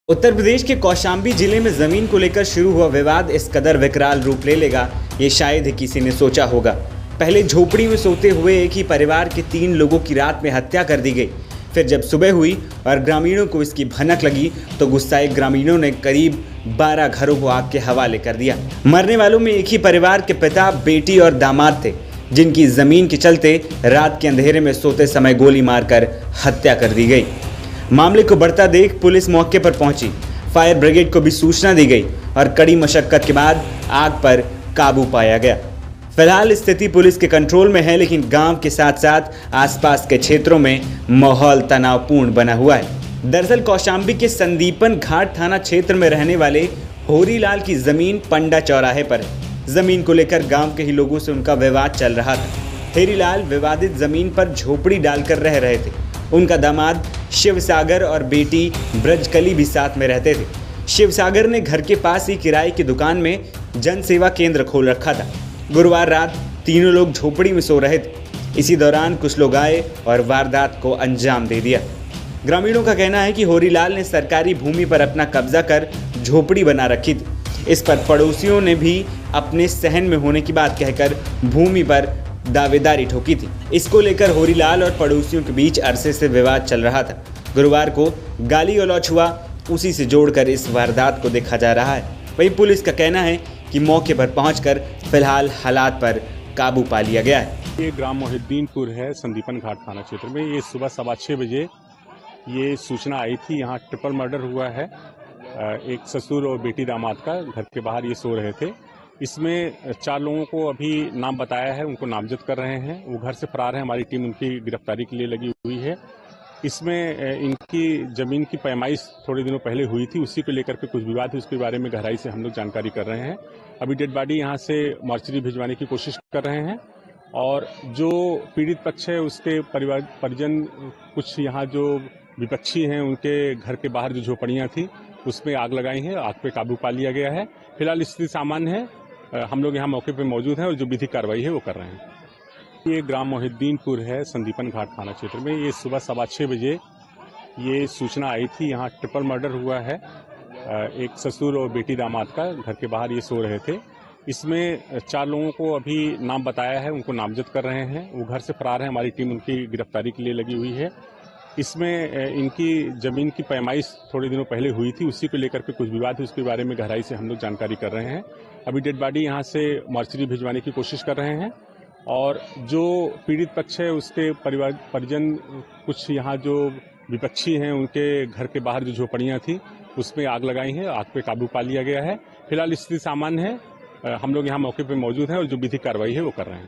उत्तर प्रदेश के कौशाम्बी जिले में जमीन को लेकर शुरू हुआ विवाद इस कदर विकराल रूप ले लेगा, ये शायद ही किसी ने सोचा होगा। पहले झोपड़ी में सोते हुए एक ही परिवार के 3 लोगों की रात में हत्या कर दी गई। फिर जब सुबह हुई और ग्रामीणों को इसकी भनक लगी तो गुस्साए ग्रामीणों ने करीब 12 घरों को आग के हवाले कर दिया। मरने वालों में एक ही परिवार के पिता, बेटी और दामाद थे, जिनकी जमीन के चलते रात के अंधेरे में सोते समय गोली मारकर हत्या कर दी गई। मामले को बढ़ता देख पुलिस मौके पर पहुंची, फायर ब्रिगेड को भी सूचना दी गई और कड़ी मशक्कत के बाद आग पर काबू पाया गया। फिलहाल स्थिति पुलिस के कंट्रोल में है, लेकिन गांव के साथ साथ आसपास के क्षेत्रों में माहौल तनावपूर्ण बना हुआ है। दरअसल कौशाम्बी के संदीपन घाट थाना क्षेत्र में रहने वाले होरीलाल की जमीन पंडा चौराहे पर है। जमीन को लेकर गांव के ही लोगों से उनका विवाद चल रहा था। होरीलाल विवादित जमीन पर झोपड़ी डालकर रह रहे थे। उनका दामाद शिवसागर और बेटी ब्रजकली भी साथ में रहते थे। शिवसागर ने घर के पास ही किराए की दुकान में जन सेवा केंद्र खोल रखा था। गुरुवार रात तीनों लोग झोपड़ी में सो रहे थे। इसी दौरान कुछ लोग आए और वारदात को अंजाम दे दिया। ग्रामीणों का कहना है कि होरीलाल ने सरकारी भूमि पर अपना कब्जा कर झोपड़ी बना रखी थी। इस पर पड़ोसियों ने भी अपने सहन में होने की बात कहकर भूमि पर दावेदारी ठोकी थी। इसको लेकर होरीलाल और पड़ोसियों के बीच अरसे से विवाद चल रहा था। गुरुवार को गाली गलौच हुआ, उसी से जोड़कर इस वारदात को देखा जा रहा है। वहीं पुलिस का कहना है कि मौके पर पहुंचकर फिलहाल हालात पर काबू पा लिया गया है। ये ग्राम मोहिद्दीनपुर है, संदीपन घाट थाना क्षेत्र में। ये सुबह 6:15 बजे ये सूचना आई थी। यहाँ ट्रिपल मर्डर हुआ है। एक ससुर और बेटी दामाद का घर के बाहर ये सो रहे थे। इसमें 4 लोगों को अभी नाम बताया है, उनको नामजद कर रहे हैं। वो घर से फरार है, हमारी टीम उनकी गिरफ्तारी के लिए लगी हुई है। इसमें इनकी जमीन की पैमाइश थोड़े दिनों पहले हुई थी, उसी को लेकर के कुछ विवाद है, उसके बारे में गहराई से हम लोग जानकारी कर रहे हैं। अभी डेड बॉडी यहाँ से मॉर्चरी भिजवाने की कोशिश कर रहे हैं और जो पीड़ित पक्ष है उसके परिजन, कुछ यहाँ जो विपक्षी हैं, उनके घर के बाहर जो झोपड़ियाँ थी उसमें आग लगाई है। आग पे काबू पा लिया गया है। फिलहाल स्थिति सामान्य है। हम लोग यहाँ मौके पे मौजूद हैं और जो विधिक कार्रवाई है वो कर रहे हैं। ये ग्राम मोहिद्दीनपुर है, संदीपन घाट थाना क्षेत्र में। ये सुबह 6:15 बजे ये सूचना आई थी। यहाँ ट्रिपल मर्डर हुआ है। एक ससुर और बेटी दामाद का घर के बाहर ये सो रहे थे। इसमें 4 लोगों को अभी नाम बताया है, उनको नामजद कर रहे हैं। वो घर से फरार है, हमारी टीम उनकी गिरफ्तारी के लिए लगी हुई है। इसमें इनकी जमीन की पैमाइश थोड़े दिनों पहले हुई थी, उसी को लेकर के कुछ विवाद है, उसके बारे में गहराई से हम लोग जानकारी कर रहे हैं। अभी डेड बॉडी यहाँ से मॉर्चरी भिजवाने की कोशिश कर रहे हैं और जो पीड़ित पक्ष है उसके परिजन, कुछ यहाँ जो विपक्षी हैं, उनके घर के बाहर जो झोपड़ियाँ थी उसमें आग लगाई है। आग पे काबू पा लिया गया है। फिलहाल स्थिति सामान्य है। हम लोग यहाँ मौके पे मौजूद हैं और जो विधिक कार्रवाई है वो कर रहे हैं।